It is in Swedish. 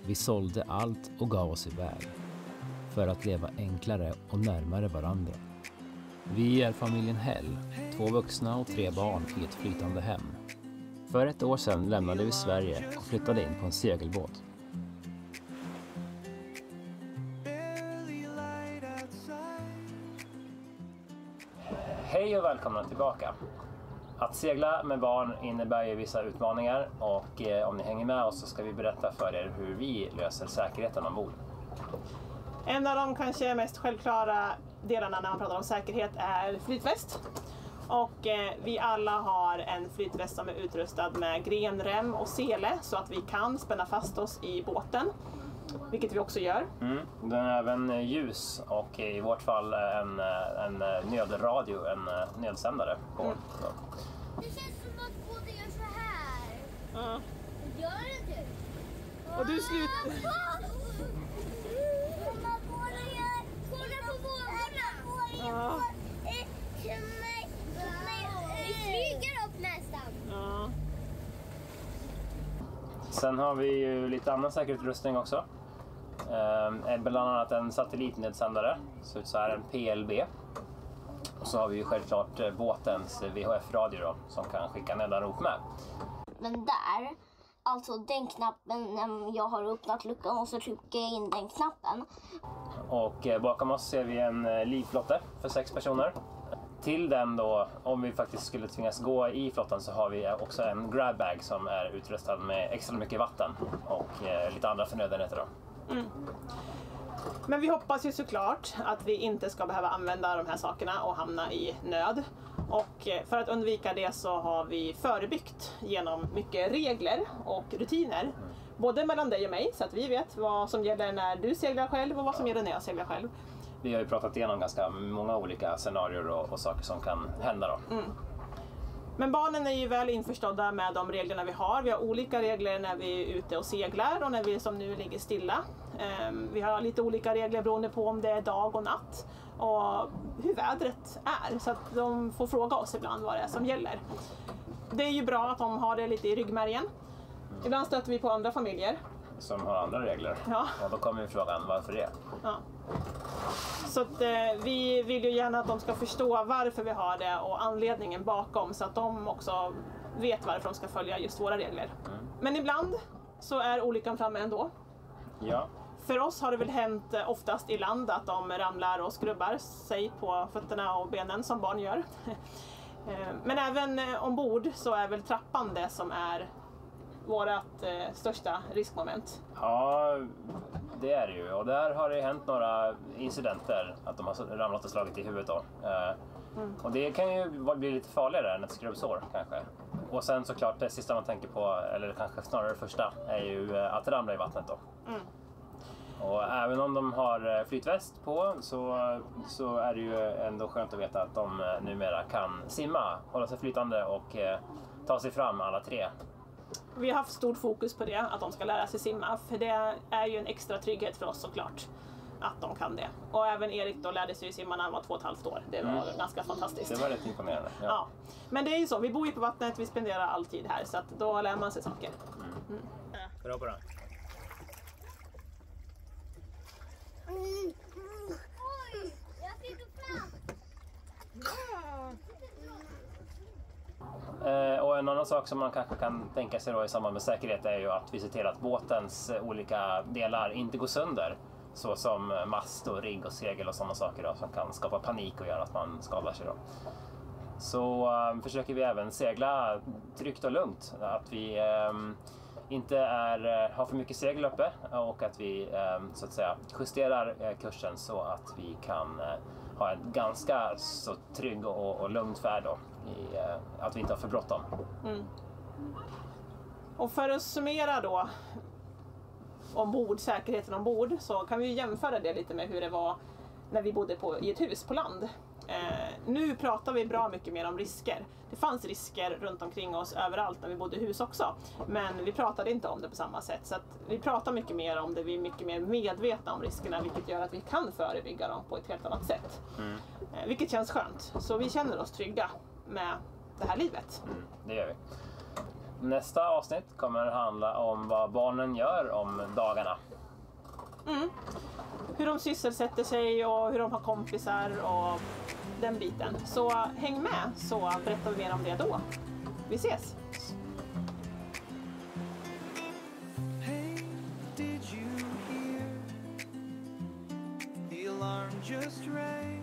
Vi sålde allt och gav oss iväg för att leva enklare och närmare varandra. Vi är familjen Hell, 2 vuxna och 3 barn i ett flytande hem. För ett år sedan lämnade vi Sverige och flyttade in på en segelbåt. Hej och välkomna tillbaka. Att segla med barn innebär ju vissa utmaningar och om ni hänger med oss så ska vi berätta för er hur vi löser säkerheten ombord. En av de kanske mest självklara delarna när man pratar om säkerhet är flytväst. Och vi alla har en flytväst som är utrustad med grenrem och sele så att vi kan spänna fast oss i båten. Vilket vi också gör. Den har även ljus och i vårt fall en nödradio, en nödsändare på. Det känns som att båten gör så här. Ja. Gör det inte? Och du slutar... Mamma, båten gör... Kolla på vågorna. Ja. Vi flyger upp nästan. Ja. Sen har vi ju lite annan säkerhetsutrustning också. Bland annat en satellitnedsändare, så här en PLB. Och så har vi ju självklart båtens VHF-radio då, som kan skicka nödanrop med. Men där, alltså den knappen, när jag har öppnat luckan och så trycker jag in den knappen. Och bakom oss ser vi en livflotte för 6 personer. Till den då, om vi faktiskt skulle tvingas gå i flottan, så har vi också en grabbag som är utrustad med extra mycket vatten och lite andra förnödenheter då. Men vi hoppas ju såklart att vi inte ska behöva använda de här sakerna och hamna i nöd. Och för att undvika det så har vi förebyggt genom mycket regler och rutiner. Både mellan dig och mig så att vi vet vad som gäller när du seglar själv och vad som gäller när jag seglar själv. Vi har ju pratat igenom ganska många olika scenarier och saker som kan hända då. Men barnen är ju väl införstådda med de reglerna vi har. Vi har olika regler när vi är ute och seglar och när vi som nu ligger stilla. Vi har lite olika regler beroende på om det är dag och natt och hur vädret är. Så att de får fråga oss ibland vad det är som gäller. Det är ju bra att de har det lite i ryggmärgen. Ibland stöter vi på andra familjer som har andra regler. Ja. Och då kommer ju frågan, varför det? Ja. Så att, vi vill ju gärna att de ska förstå varför vi har det och anledningen bakom, så att de också vet varför de ska följa just våra regler. Men ibland så är olyckan framme ändå. Ja. För oss har det väl hänt oftast i land att de ramlar och skrubbar sig på fötterna och benen som barn gör. Men även ombord så är väl trappan det som är vårt största riskmoment. Ja, det är det ju. Och där har det hänt några incidenter att de har ramlat och slagit i huvudet då. Och det kan ju bli lite farligare än ett skrubbsår kanske. Och sen såklart det sista man tänker på, eller kanske snarare det första, är ju att ramla i vattnet då. Och även om de har flytväst på så är det ju ändå skönt att veta att de numera kan simma, hålla sig flytande och ta sig fram alla 3. Vi har haft stort fokus på det, att de ska lära sig simma, för det är ju en extra trygghet för oss såklart att de kan det. Och även Erik då lärde sig simma när han var 2,5 år. Det var ganska fantastiskt. Det var rätt imponerande. Ja. Ja. Men det är ju så, vi bor ju på vattnet, vi spenderar all tid här, så att då lär man sig saker. Bra på det. Oj, jag fick upp fram. Och en annan sak som man kanske kan tänka sig då i samband med säkerhet är ju att vi ser till att båtens olika delar inte går sönder. Så som mast och rigg och segel och sådana saker då, som kan skapa panik och göra att man skadar sig då. Så försöker vi även segla tryggt och lugnt. Att vi inte har för mycket segel uppe och att vi så att säga justerar kursen så att vi kan ha en ganska så trygg och lugn färd då, att vi inte har för bråttom. Och för att summera då ombord, säkerheten ombord, så kan vi jämföra det lite med hur det var när vi bodde i ett hus på land. Nu pratar vi bra mycket mer om risker. Det fanns risker runt omkring oss överallt när vi bodde i hus också. Men vi pratade inte om det på samma sätt. Så att vi pratar mycket mer om det. Vi är mycket mer medvetna om riskerna. Vilket gör att vi kan förebygga dem på ett helt annat sätt. Vilket känns skönt. Så vi känner oss trygga med det här livet. Det gör vi. Nästa avsnitt kommer att handla om vad barnen gör om dagarna. Hur de sysselsätter sig och hur de har kompisar och den biten. Så häng med så berättar vi mer om det då. Vi ses! Hey, did you hear the alarm just rang?